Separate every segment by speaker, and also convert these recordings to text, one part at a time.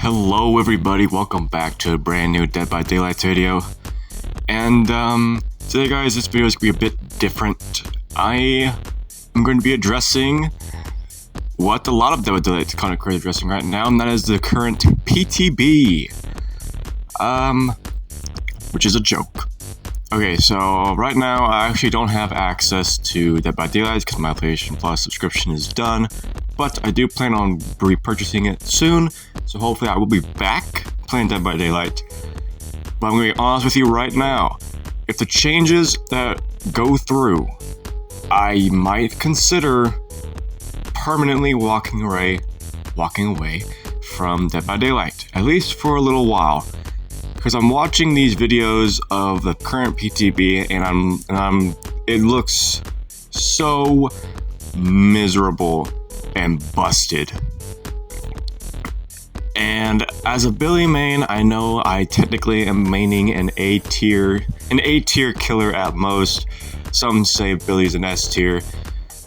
Speaker 1: Hello everybody, welcome back to a brand new Dead by Daylight video. And today guys, this video is going to be a bit different. I am going to be addressing what a lot of Dead by Daylight kind of crazy addressing right now, and that is the current PTB. Which is a joke. Okay, so right now I actually don't have access to Dead by Daylight because my PlayStation Plus subscription is done, but I do plan on repurchasing it soon, so hopefully I will be back playing Dead by Daylight. But I'm going to be honest with you right now, if the changes that go through, I might consider permanently walking away from Dead by Daylight, at least for a little while. Because I'm watching these videos of the current PTB and it looks so miserable and busted. And as a Billy main, I know I technically am maining an A tier killer at most. Some say Billy's an S tier.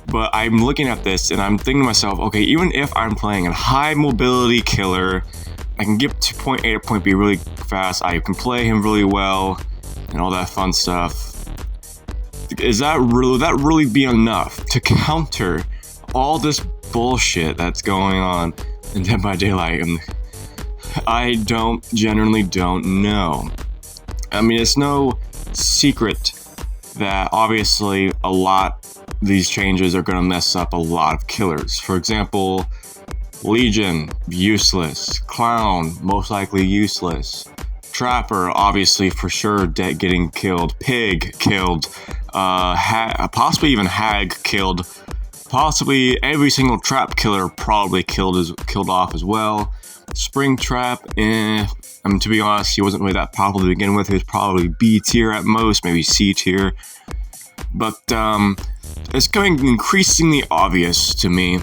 Speaker 1: But I'm looking at this and I'm thinking to myself, okay, even if I'm playing a high mobility killer, I can get to point A to point B really fast, I can play him really well, and all that fun stuff. Will that really be enough to counter all this bullshit that's going on in Dead by Daylight? And I genuinely don't know. I mean, it's no secret that obviously a lot of these changes are going to mess up a lot of killers. For example, Legion, useless. Clown, most likely useless. Trapper, obviously for sure getting killed. Pig, killed. Possibly even Hag, killed. Possibly every single trap killer probably killed off as well. Springtrap, I mean, to be honest, he wasn't really that popular to begin with. He was probably B tier at most, maybe C tier. But it's becoming increasingly obvious to me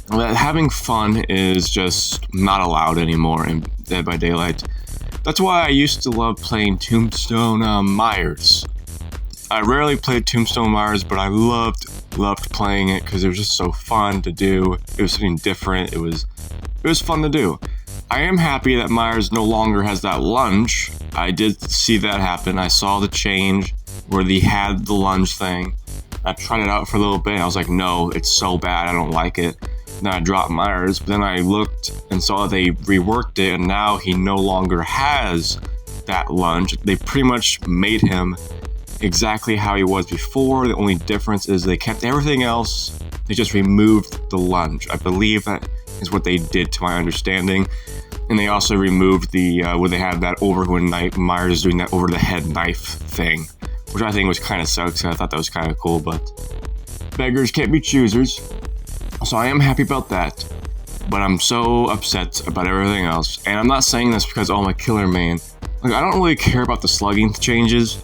Speaker 1: that having fun is just not allowed anymore in Dead by Daylight. That's why I used to love playing Tombstone Myers. I rarely played Tombstone Myers, but I loved playing it because it was just so fun to do. It was something different. It was fun to do. I am happy that Myers no longer has that lunge. I did see that happen. I saw the change where he had the lunge thing. I tried it out for a little bit and I was like, no, it's so bad, I don't like it. Then I dropped Myers, but then I looked and saw they reworked it, and now he no longer has that lunge. They pretty much made him exactly how he was before. The only difference is they kept everything else, they just removed the lunge. I believe that is what they did, to my understanding. And they also removed the where they had that knife. Myers doing that over the head knife thing, which I think was kind of sucks. I thought that was kind of cool, but beggars can't be choosers. So I am happy about that, but I'm so upset about everything else. And I'm not saying this because, oh, I'm a killer main. Like, I don't really care about the slugging changes.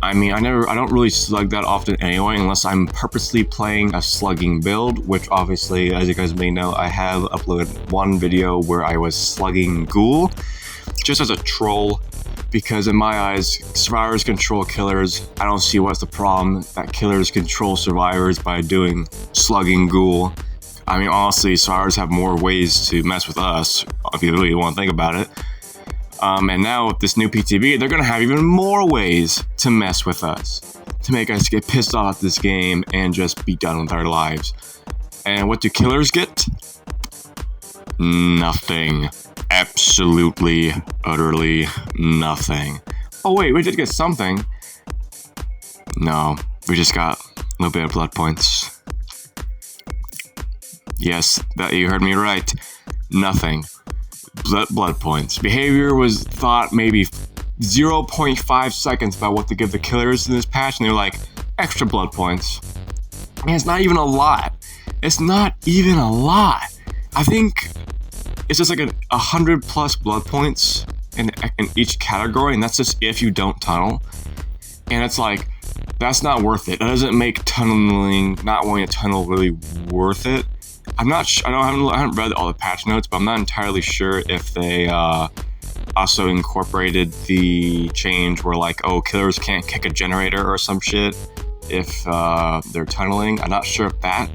Speaker 1: I mean, I don't really slug that often anyway, unless I'm purposely playing a slugging build, which obviously, as you guys may know, I have uploaded one video where I was slugging Ghoul, just as a troll, because in my eyes, survivors control killers. I don't see what's the problem that killers control survivors by doing slugging Ghoul. I mean, honestly, survivors have more ways to mess with us, if you really want to think about it. And now with this new PTB, they're going to have even more ways to mess with us, to make us get pissed off at this game and just be done with our lives. And what do killers get? Nothing. Absolutely, utterly nothing. Oh wait, we did get something. No, we just got a little bit of blood points. Yes, that you heard me right. Nothing. Blood points. Behavior was thought maybe 0.5 seconds about what to give the killers in this patch, and they're like, extra blood points. And it's not even a lot. It's not even a lot. I think it's just like 100 plus blood points in each category, and that's just if you don't tunnel. And it's like, that's not worth it. That doesn't make tunneling, not wanting to tunnel, really worth it. I'm not sure, I haven't read all the patch notes, but I'm not entirely sure if they also incorporated the change where, like, oh, killers can't kick a generator or some shit if they're tunneling. I'm not sure if that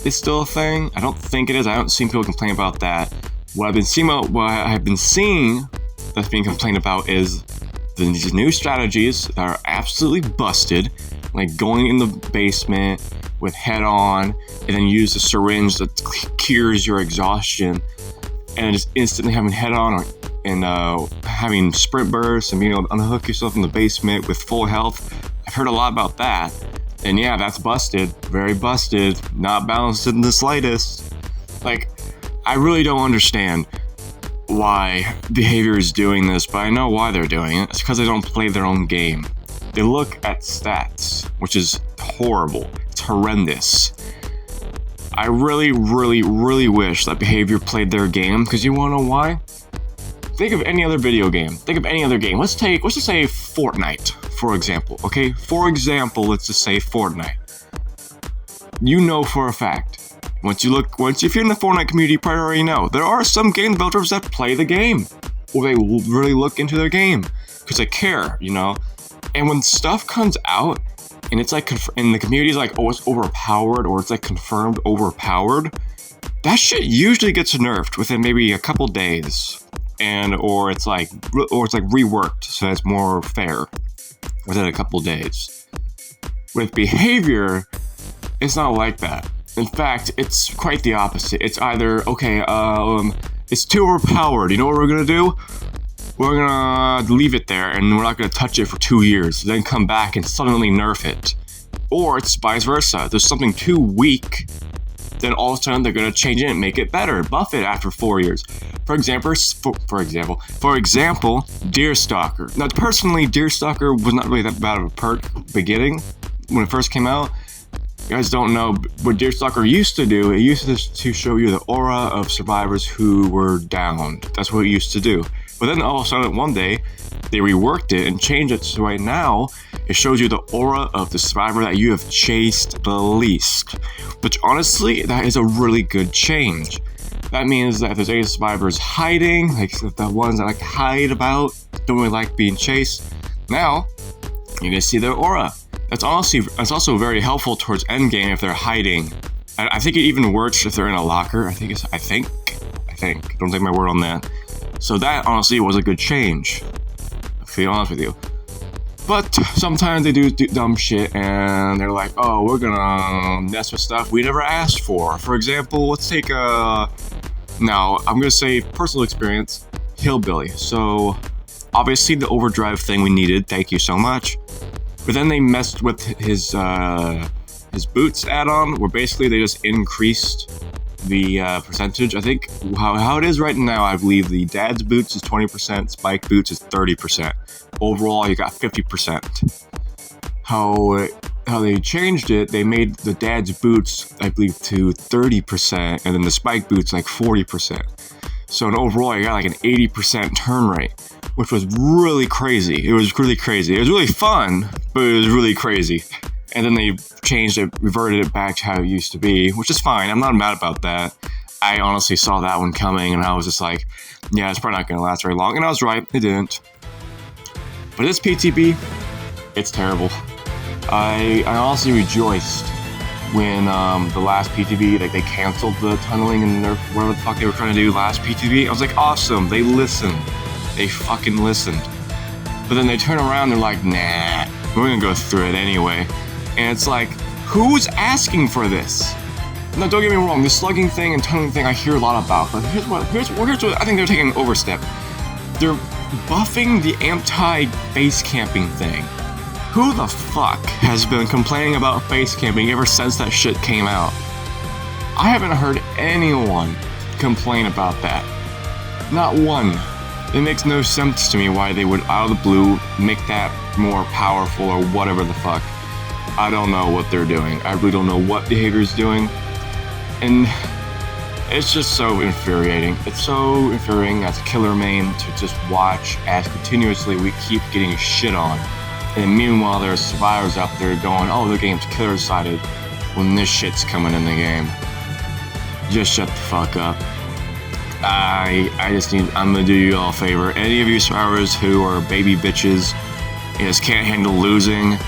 Speaker 1: is still a thing. I don't think it is. I haven't seen people complain about that. What I've been seeing that's being complained about is these new strategies that are absolutely busted, like going in the basement with head on, and then use a syringe that cures your exhaustion, and just instantly having head on, and having sprint bursts and being able to unhook yourself in the basement with full health. I've heard a lot about that, and yeah, that's busted, very busted, not balanced in the slightest. Like, I really don't understand why Behavior is doing this, but I know why they're doing it. It's because they don't play their own game. They look at stats, which is horrible. It's horrendous. I really, really, really wish that Behavior played their game, because you want to know why? Think of any other video game. Think of any other game. Let's just say Fortnite, for example, okay? For example, let's just say Fortnite. You know for a fact, if you're in the Fortnite community, you probably already know, there are some game developers that play the game, or they really look into their game, because they care, you know? And when stuff comes out, and it's like, and the community's like, oh, it's overpowered, or it's like confirmed overpowered, that shit usually gets nerfed within maybe a couple days, or it's like reworked so it's more fair within a couple days. With Behavior, it's not like that. In fact, it's quite the opposite. It's either, okay, it's too overpowered. You know what we're gonna do? We're gonna leave it there and we're not gonna touch it for 2 years, then come back and suddenly nerf it. Or it's vice versa. There's something too weak, then all of a sudden they're gonna change it and make it better, buff it after 4 years. For example, Deerstalker. Now, personally, Deerstalker was not really that bad of a perk beginning when it first came out. You guys don't know what Deerstalker used to do. It used to show you the aura of survivors who were downed. That's what it used to do. But then all of a sudden, one day, they reworked it and changed it so right now, it shows you the aura of the survivor that you have chased the least. Which honestly, that is a really good change. That means that if there's any survivors hiding, like the ones that like hide about, don't really like being chased, now you're gonna see their aura. That's also very helpful towards endgame if they're hiding. I think it even works if they're in a locker. I think. Don't take my word on that. So that honestly was a good change, to be honest with you. But sometimes they do dumb shit and they're like, oh, we're gonna mess with stuff we never asked for. For example, let's take now I'm gonna say personal experience, Hillbilly. So obviously the overdrive thing we needed, thank you so much. But then they messed with his boots add-on, where basically they just increased the percentage. I think how it is right now, I believe the dad's boots is 20%, spike boots is 30%. Overall, you got 50%. How they changed it, they made the dad's boots, I believe, to 30%, and then the spike boots like 40%. So in overall, you got like an 80% turn rate, which was really crazy. It was really crazy. It was really fun, but it was really crazy. And then they changed it, reverted it back to how it used to be, which is fine. I'm not mad about that. I honestly saw that one coming, and I was just like, yeah, it's probably not going to last very long. And I was right, it didn't. But this PTB, it's terrible. I honestly rejoiced when the last PTB, like they canceled the tunneling and whatever the fuck they were trying to do last PTB. I was like, awesome, they listened. They fucking listened. But then they turn around, they're like, nah, we're gonna go through it anyway. And it's like, who's asking for this? Now, don't get me wrong, the slugging thing and tunneling thing I hear a lot about, but here's what I think they're taking an overstep. They're buffing the anti-base camping thing. Who the fuck has been complaining about base camping ever since that shit came out? I haven't heard anyone complain about that. Not one. It makes no sense to me why they would, out of the blue, make that more powerful or whatever the fuck. I don't know what they're doing. I really don't know what Behavior's doing. And it's just so infuriating. It's so infuriating as a killer main to just watch as continuously we keep getting shit on. And meanwhile, there's survivors out there going, oh, the game's killer-sided, when this shit's coming in the game. Just shut the fuck up. I'm gonna do you all a favor. Any of you survivors who are baby bitches and just can't handle losing,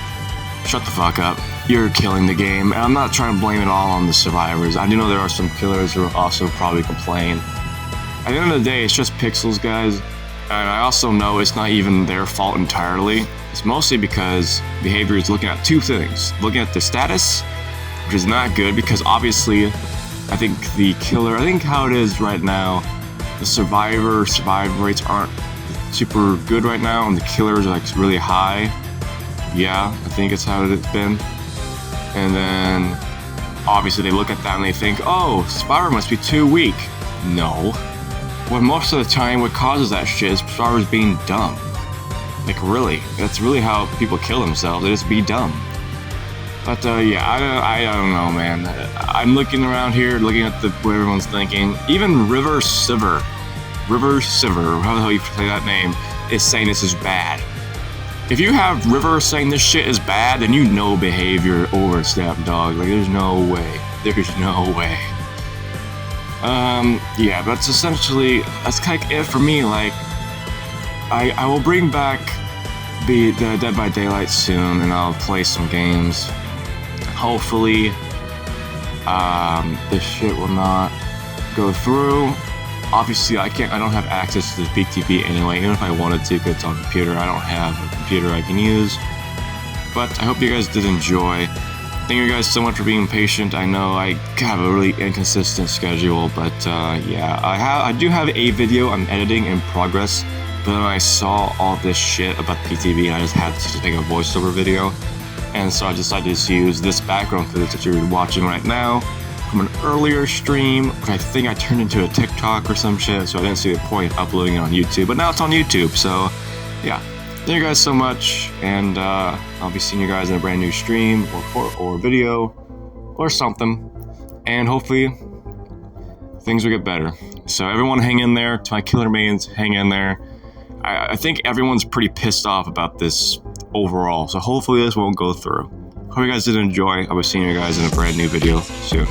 Speaker 1: shut the fuck up. You're killing the game. And I'm not trying to blame it all on the survivors. I do know there are some killers who also probably complain. At the end of the day, it's just pixels, guys. And I also know it's not even their fault entirely. It's mostly because behavior is looking at two things. Looking at the status, which is not good because obviously I think the killer, I think how it is right now, the survive rates aren't super good right now and the killers are like really high. Yeah, I think it's how it's been. And then obviously they look at that and they think, oh, survivor must be too weak. No. Well, most of the time what causes that shit is survivors being dumb. Like really, that's really how people kill themselves, they just be dumb. But yeah, I don't know, man. I'm looking around here, looking at what everyone's thinking. Even River Siver, how the hell you say that name, is saying this is bad. If you have River saying this shit is bad, then you know behavior overstep, dog. Like, there's no way. There's no way. Yeah, that's kind of it for me. Like, I will bring back the Dead by Daylight soon, and I'll play some games. Hopefully, this shit will not go through. Obviously, I don't have access to the PTB anyway, even if I wanted to, because it's on computer. I don't have a computer I can use. But I hope you guys did enjoy. Thank you guys so much for being patient. I know I have a really inconsistent schedule, but yeah, I do have a video I'm editing in progress. But then I saw all this shit about PTB, and I just had to take a voiceover video. And so I decided to use this background footage that you're watching right now from an earlier stream, which I think I turned into a TikTok or some shit, so I didn't see the point of uploading it on YouTube. But now it's on YouTube, so yeah. Thank you guys so much, and I'll be seeing you guys in a brand new stream or video or something, and hopefully things will get better. So everyone hang in there. To my killer mains, hang in there. I think everyone's pretty pissed off about this overall, so hopefully this won't go through. Hope you guys did enjoy. I'll be seeing you guys in a brand new video soon.